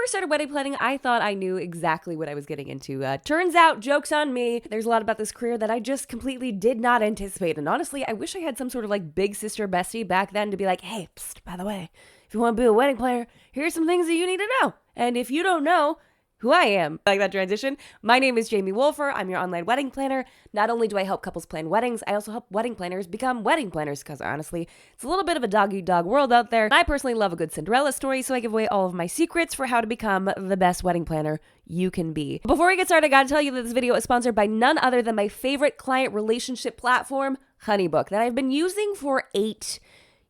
first started wedding planning, I thought I knew exactly what I was getting into. Turns out, joke's on me. There's a lot about this career that I just completely did not anticipate. And honestly, I wish I had some sort of like big sister bestie back then to be like, hey, psst, by the way, if you want to be a wedding planner, here's some things that you need to know. And if you don't know who I am, like that transition, my name is Jamie Wolfer. I'm your online wedding planner. Not only do I help couples plan weddings, I also help wedding planners become wedding planners because honestly, it's a little bit of a dog-eat-dog world out there. And I personally love a good Cinderella story, so I give away all of my secrets for how to become the best wedding planner you can be. Before we get started, I gotta tell you that this video is sponsored by none other than my favorite client relationship platform, HoneyBook, that I've been using for 8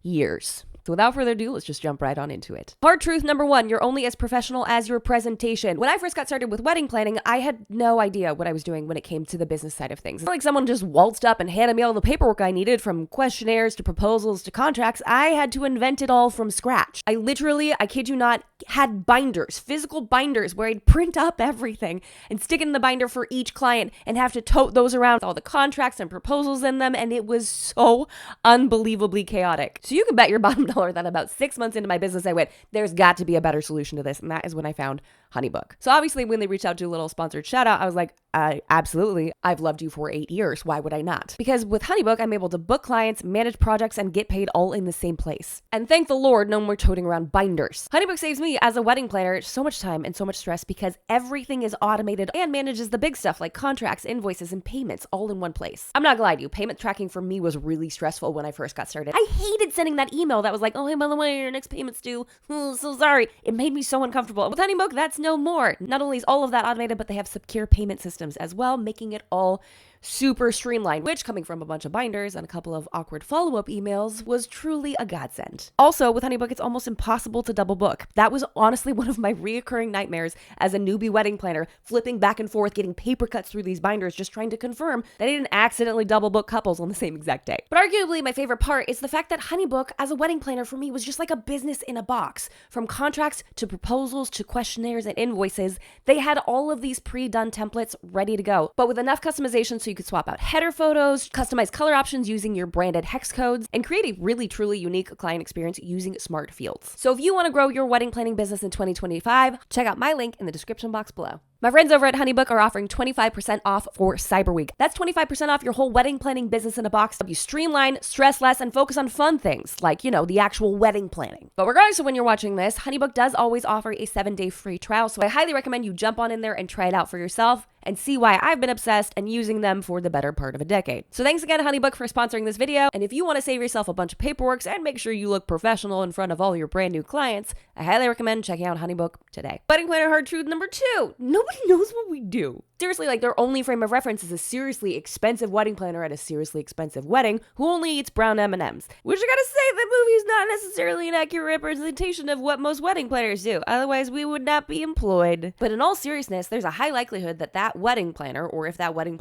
years. So without further ado, let's just jump right on into it. Hard truth number 1, you're only as professional as your presentation. When I first got started with wedding planning, I had no idea what I was doing when it came to the business side of things. It's not like someone just waltzed up and handed me all the paperwork I needed, from questionnaires to proposals to contracts. I had to invent it all from scratch. I literally, I kid you not, had binders, physical binders, where I'd print up everything and stick it in the binder for each client and have to tote those around with all the contracts and proposals in them, and it was so unbelievably chaotic. So you can bet your bottom dollar that about 6 months into my business, I went, there's got to be a better solution to this. And that is when I found HoneyBook. So obviously when they reached out to a little sponsored shout out, I was like, absolutely. I've loved you for 8 years. Why would I not? Because with HoneyBook, I'm able to book clients, manage projects, and get paid all in the same place. And thank the Lord, no more toting around binders. HoneyBook saves me as a wedding planner so much time and so much stress because everything is automated and manages the big stuff like contracts, invoices, and payments all in one place. I'm not gonna lie to you, payment tracking for me was really stressful when I first got started. I hated sending that email that was like, oh, hey, by the way, your next payment's due. So sorry. It made me so uncomfortable. With HoneyBook, that's no more. Not only is all of that automated, but they have secure payment systems as well, making it all super streamlined, which, coming from a bunch of binders and a couple of awkward follow-up emails, was truly a godsend. Also, with HoneyBook, it's almost impossible to double book. That was honestly one of my reoccurring nightmares as a newbie wedding planner, flipping back and forth, getting paper cuts through these binders, just trying to confirm that I didn't accidentally double book couples on the same exact day. But arguably, my favorite part is the fact that HoneyBook, as a wedding planner for me, was just like a business in a box. From contracts to proposals to questionnaires and invoices, they had all of these pre-done templates ready to go, but with enough customization so you could swap out header photos, customize color options using your branded hex codes, and create a really truly unique client experience using smart fields. So if you want to grow your wedding planning business in 2025, check out my link in the description box below. My friends over at HoneyBook are offering 25% off for Cyber Week. That's 25% off your whole wedding planning business in a box. You streamline, stress less, and focus on fun things like, the actual wedding planning. But regardless of when you're watching this, HoneyBook does always offer a 7-day free trial. So I highly recommend you jump on in there and try it out for yourself and see why I've been obsessed and using them for the better part of a decade. So thanks again, HoneyBook, for sponsoring this video. And if you want to save yourself a bunch of paperwork and make sure you look professional in front of all your brand new clients, I highly recommend checking out HoneyBook today. Wedding planner hard truth number 2. Nobody knows what we do. Seriously, like their only frame of reference is a seriously expensive wedding planner at a seriously expensive wedding who only eats brown M&Ms. Which I gotta say, that movie is not necessarily an accurate representation of what most wedding planners do. Otherwise, we would not be employed. But in all seriousness, there's a high likelihood that that wedding planner, or if that wedding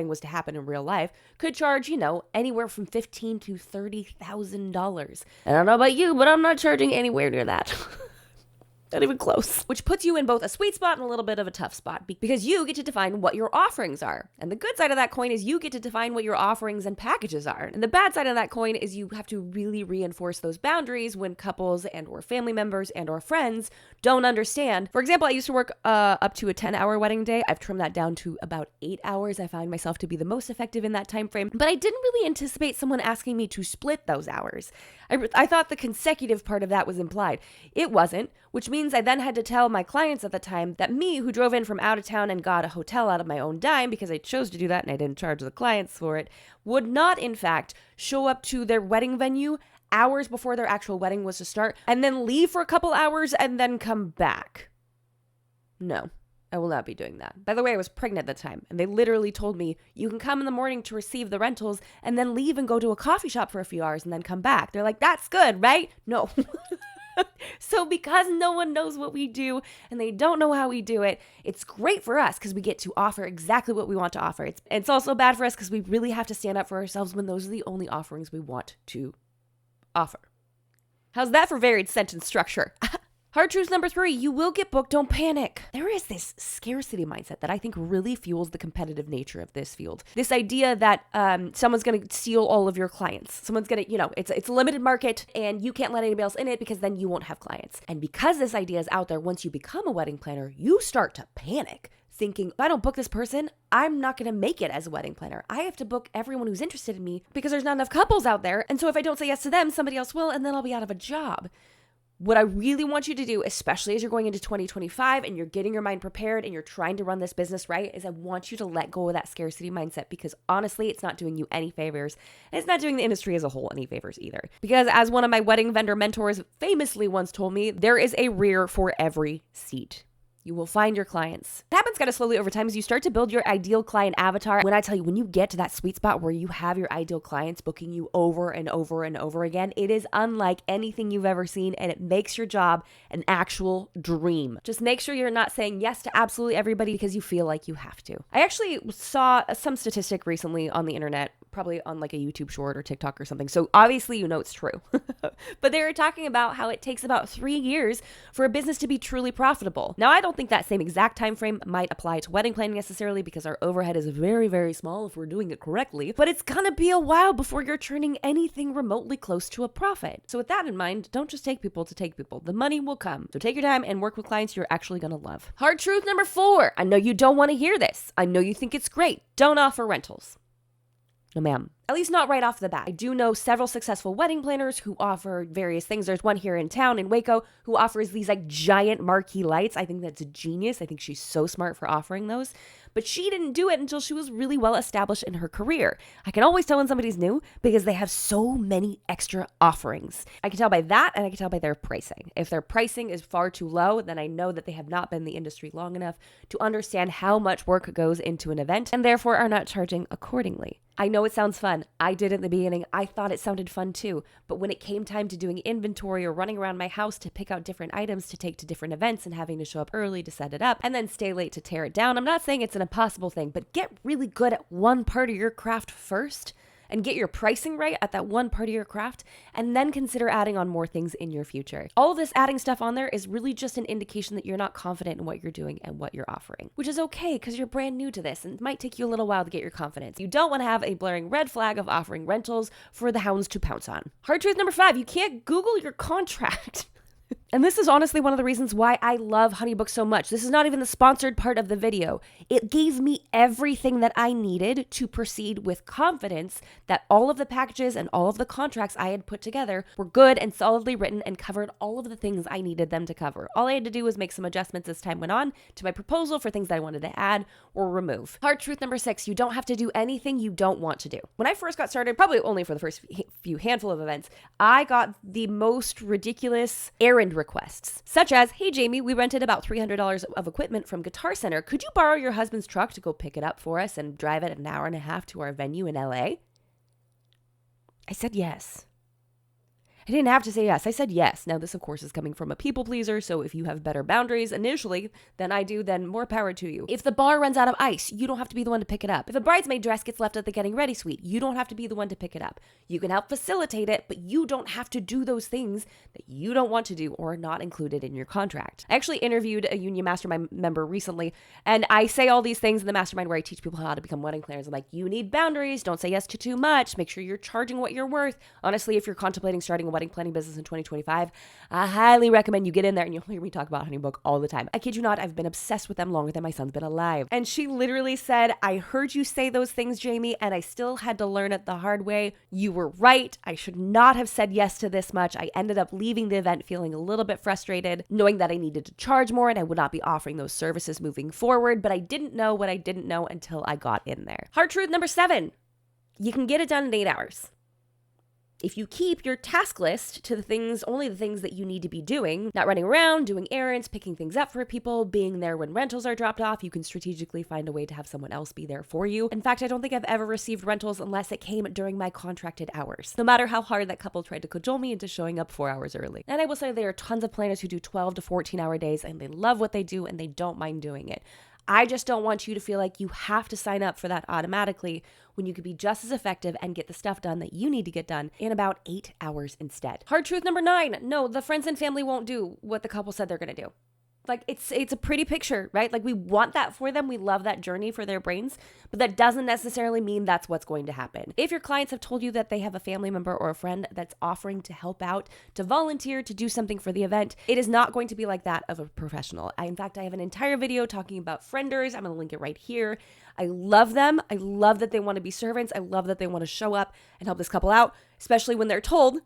was to happen in real life, could charge, anywhere from $15,000 to $30,000. I don't know about you, but I'm not charging anywhere near that. Not even close. Which puts you in both a sweet spot and a little bit of a tough spot because you get to define what your offerings are. And the good side of that coin is you get to define what your offerings and packages are. And the bad side of that coin is you have to really reinforce those boundaries when couples and or family members and or friends don't understand. For example, I used to work up to a 10-hour wedding day. I've trimmed that down to about 8 hours. I find myself to be the most effective in that time frame, but I didn't really anticipate someone asking me to split those hours. I thought the consecutive part of that was implied. It wasn't, which means I then had to tell my clients at the time that me, who drove in from out of town and got a hotel out of my own dime because I chose to do that and I didn't charge the clients for it, would not, in fact, show up to their wedding venue hours before their actual wedding was to start and then leave for a couple hours and then come back. No. I will not be doing that. By the way, I was pregnant at the time, and they literally told me, you can come in the morning to receive the rentals and then leave and go to a coffee shop for a few hours and then come back. They're like, that's good, right? No. So because no one knows what we do and they don't know how we do it, it's great for us because we get to offer exactly what we want to offer. It's also bad for us because we really have to stand up for ourselves when those are the only offerings we want to offer. How's that for varied sentence structure? Hard truth number 3, you will get booked, don't panic. There is this scarcity mindset that I think really fuels the competitive nature of this field. This idea that someone's going to steal all of your clients. Someone's going to, it's a limited market and you can't let anybody else in it because then you won't have clients. And because this idea is out there, once you become a wedding planner, you start to panic, thinking, if I don't book this person, I'm not going to make it as a wedding planner. I have to book everyone who's interested in me because there's not enough couples out there. And so if I don't say yes to them, somebody else will, and then I'll be out of a job. What I really want you to do, especially as you're going into 2025 and you're getting your mind prepared and you're trying to run this business right, is I want you to let go of that scarcity mindset, because honestly, it's not doing you any favors. And it's not doing the industry as a whole any favors either. Because as one of my wedding vendor mentors famously once told me, there is a rear for every seat. You will find your clients. It happens kind of slowly over time as you start to build your ideal client avatar. When I tell you, when you get to that sweet spot where you have your ideal clients booking you over and over and over again, it is unlike anything you've ever seen, and it makes your job an actual dream. Just make sure you're not saying yes to absolutely everybody because you feel like you have to. I actually saw some statistic recently on the internet, probably on like a YouTube short or TikTok or something. So obviously you know it's true. But they were talking about how it takes about 3 years for a business to be truly profitable. Now, I don't think that same exact time frame might apply to wedding planning necessarily, because our overhead is very, very small if we're doing it correctly, but it's gonna be a while before you're turning anything remotely close to a profit. So with that in mind, don't just take people to take people. The money will come. So take your time and work with clients you're actually gonna love. Hard truth number 4. I know you don't want to hear this. I know you think it's great. Don't offer rentals. No, ma'am. At least not right off the bat. I do know several successful wedding planners who offer various things. There's one here in town in Waco who offers these like giant marquee lights. I think that's a genius. I think she's so smart for offering those. But she didn't do it until she was really well established in her career. I can always tell when somebody's new because they have so many extra offerings. I can tell by that, and I can tell by their pricing. If their pricing is far too low, then I know that they have not been in the industry long enough to understand how much work goes into an event and therefore are not charging accordingly. I know it sounds fun. I did it in the beginning. I thought it sounded fun too. But when it came time to doing inventory or running around my house to pick out different items to take to different events and having to show up early to set it up and then stay late to tear it down, I'm not saying it's an impossible thing, but get really good at one part of your craft first and get your pricing right at that one part of your craft, and then consider adding on more things in your future. All of this adding stuff on there is really just an indication that you're not confident in what you're doing and what you're offering, which is okay because you're brand new to this and it might take you a little while to get your confidence. You don't want to have a blaring red flag of offering rentals for the hounds to pounce on. Hard truth number 5, you can't Google your contract. And this is honestly one of the reasons why I love HoneyBook so much. This is not even the sponsored part of the video. It gave me everything that I needed to proceed with confidence that all of the packages and all of the contracts I had put together were good and solidly written and covered all of the things I needed them to cover. All I had to do was make some adjustments as time went on to my proposal for things that I wanted to add or remove. Hard truth number 6, you don't have to do anything you don't want to do. When I first got started, probably only for the first few handful of events, I got the most ridiculous errand requests, such as, hey Jamie, we rented about $300 of equipment from Guitar Center. Could you borrow your husband's truck to go pick it up for us and drive it an hour and a half to our venue in LA? I said yes. I didn't have to say yes. I said yes. Now, this, of course, is coming from a people pleaser, so if you have better boundaries initially than I do, then more power to you. If the bar runs out of ice, you don't have to be the one to pick it up. If a bridesmaid dress gets left at the getting ready suite, you don't have to be the one to pick it up. You can help facilitate it, but you don't have to do those things that you don't want to do or are not included in your contract. I actually interviewed a union mastermind member recently, and I say all these things in the mastermind where I teach people how to become wedding planners. I'm like, you need boundaries. Don't say yes to too much. Make sure you're charging what you're worth. Honestly, if you're contemplating starting a wedding planning business in 2025, I highly recommend you get in there, and you'll hear me talk about HoneyBook all the time. I kid you not, I've been obsessed with them longer than my son's been alive. And she literally said, I heard you say those things, Jamie, and I still had to learn it the hard way. You were right. I should not have said yes to this much. I ended up leaving the event feeling a little bit frustrated, knowing that I needed to charge more and I would not be offering those services moving forward, but I didn't know what I didn't know until I got in there. Hard truth number 7, you can get it done in 8 hours. If you keep your task list to only the things that you need to be doing, not running around, doing errands, picking things up for people, being there when rentals are dropped off, you can strategically find a way to have someone else be there for you. In fact, I don't think I've ever received rentals unless it came during my contracted hours, no matter how hard that couple tried to cajole me into showing up 4 hours early. And I will say there are tons of planners who do 12 to 14 hour days and they love what they do and they don't mind doing it. I just don't want you to feel like you have to sign up for that automatically when you could be just as effective and get the stuff done that you need to get done in about 8 hours instead. Hard truth number 9, no, the friends and family won't do what the couple said they're going to do. Like, it's a pretty picture, right? Like, we want that for them. We love that journey for their brains, but that doesn't necessarily mean that's what's going to happen. If your clients have told you that they have a family member or a friend that's offering to help out, to volunteer, to do something for the event, it is not going to be like that of a professional. In fact, I have an entire video talking about frienders. I'm going to link it right here. I love them. I love that they want to be servants. I love that they want to show up and help this couple out, especially when they're told,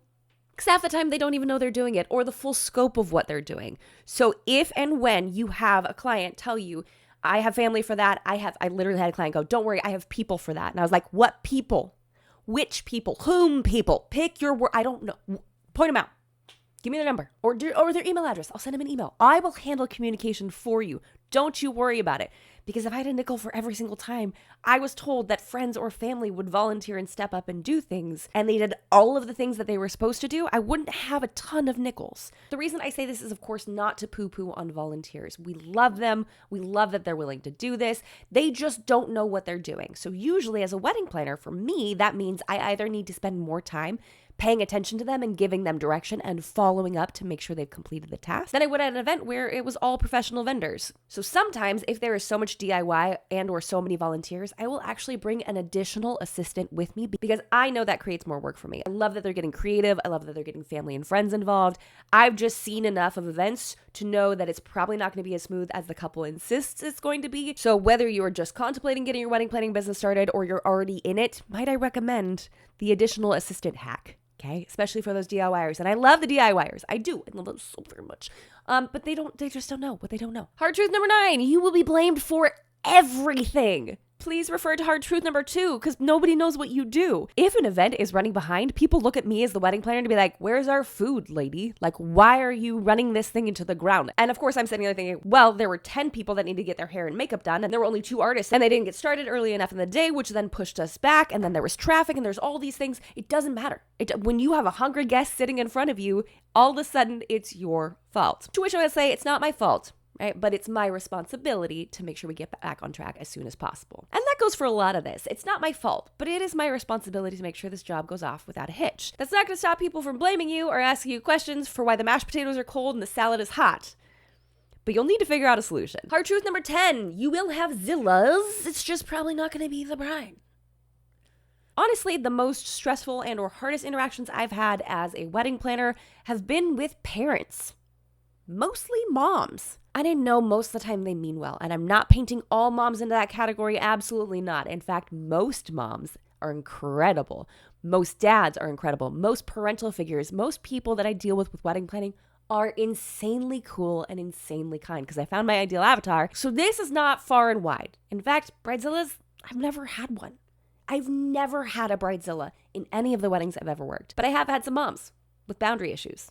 because half the time they don't even know they're doing it or the full scope of what they're doing. So if and when you have a client tell you, I have family for that, I literally had a client go, don't worry, I have people for that. And I was like, what people? Which people? Whom people? Pick your word. I don't know. Point them out. Give me their number or their email address. I'll send them an email. I will handle communication for you. Don't you worry about it. Because if I had a nickel for every single time I was told that friends or family would volunteer and step up and do things, and they did all of the things that they were supposed to do, I wouldn't have a ton of nickels. The reason I say this is, of course, not to poo-poo on volunteers. We love them. We love that they're willing to do this. They just don't know what they're doing. So usually as a wedding planner, for me, that means I either need to spend more time paying attention to them and giving them direction and following up to make sure they've completed the task than I would at an event where it was all professional vendors. So sometimes if there is so much DIY and or so many volunteers, I will actually bring an additional assistant with me because I know that creates more work for me. I love that they're getting creative. I love that they're getting family and friends involved. I've just seen enough of events to know that it's probably not going to be as smooth as the couple insists it's going to be. So whether you are just contemplating getting your wedding planning business started or you're already in it, might I recommend the additional assistant hack? Okay, especially for those DIYers. And I love the DIYers. I do. I love them so very much. But they just don't know what they don't know. Hard truth number 9, you will be blamed for everything. Please refer to hard truth number 2 because nobody knows what you do. If an event is running behind, people look at me as the wedding planner to be like, where's our food, lady? Like, why are you running this thing into the ground? And of course, I'm sitting there thinking, well, there were 10 people that needed to get their hair and makeup done, and there were only 2 artists, and they didn't get started early enough in the day, which then pushed us back, and then there was traffic, and there's all these things. It doesn't matter. When you have a hungry guest sitting in front of you, all of a sudden, it's your fault. To which I would say, it's not my fault. Right? But it's my responsibility to make sure we get back on track as soon as possible. And that goes for a lot of this. It's not my fault, but it is my responsibility to make sure this job goes off without a hitch. That's not going to stop people from blaming you or asking you questions for why the mashed potatoes are cold and the salad is hot. But you'll need to figure out a solution. Hard truth number 10, you will have Zillas. It's just probably not going to be the bride. Honestly, the most stressful and or hardest interactions I've had as a wedding planner have been with parents. Mostly moms. I didn't know most of the time they mean well, and I'm not painting all moms into that category, absolutely not. In fact, most moms are incredible. Most dads are incredible. Most parental figures, most people that I deal with wedding planning are insanely cool and insanely kind because I found my ideal avatar. So this is not far and wide. In fact, bridezillas, I've never had one. I've never had a bridezilla in any of the weddings I've ever worked, but I have had some moms with boundary issues.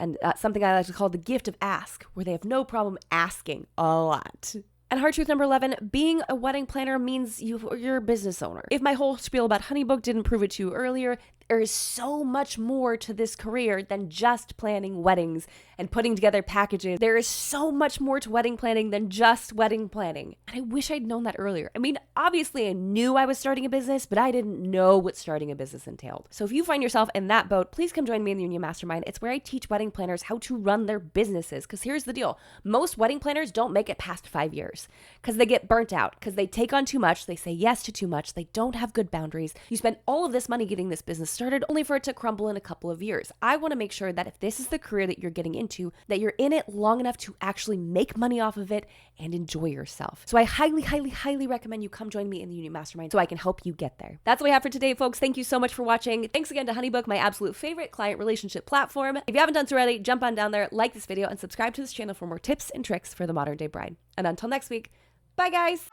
And something I like to call the gift of ask, where they have no problem asking a lot. And hard truth number 11, being a wedding planner means you're a business owner. If my whole spiel about HoneyBook didn't prove it to you earlier, there is so much more to this career than just planning weddings and putting together packages. There is so much more to wedding planning than just wedding planning. And I wish I'd known that earlier. I mean, obviously I knew I was starting a business, but I didn't know what starting a business entailed. So if you find yourself in that boat, please come join me in the Union Mastermind. It's where I teach wedding planners how to run their businesses. Because here's the deal. Most wedding planners don't make it past 5 years because they get burnt out, because they take on too much. They say yes to too much. They don't have good boundaries. You spend all of this money getting this business started only for it to crumble in a couple of years. I want to make sure that if this is the career that you're getting into, that you're in it long enough to actually make money off of it and enjoy yourself. So I highly, highly, highly recommend you come join me in the Union Mastermind so I can help you get there. That's what we have for today, folks. Thank you so much for watching. Thanks again to HoneyBook, my absolute favorite client relationship platform. If you haven't done so already, jump on down there, like this video, and subscribe to this channel for more tips and tricks for the modern day bride. And until next week, bye guys.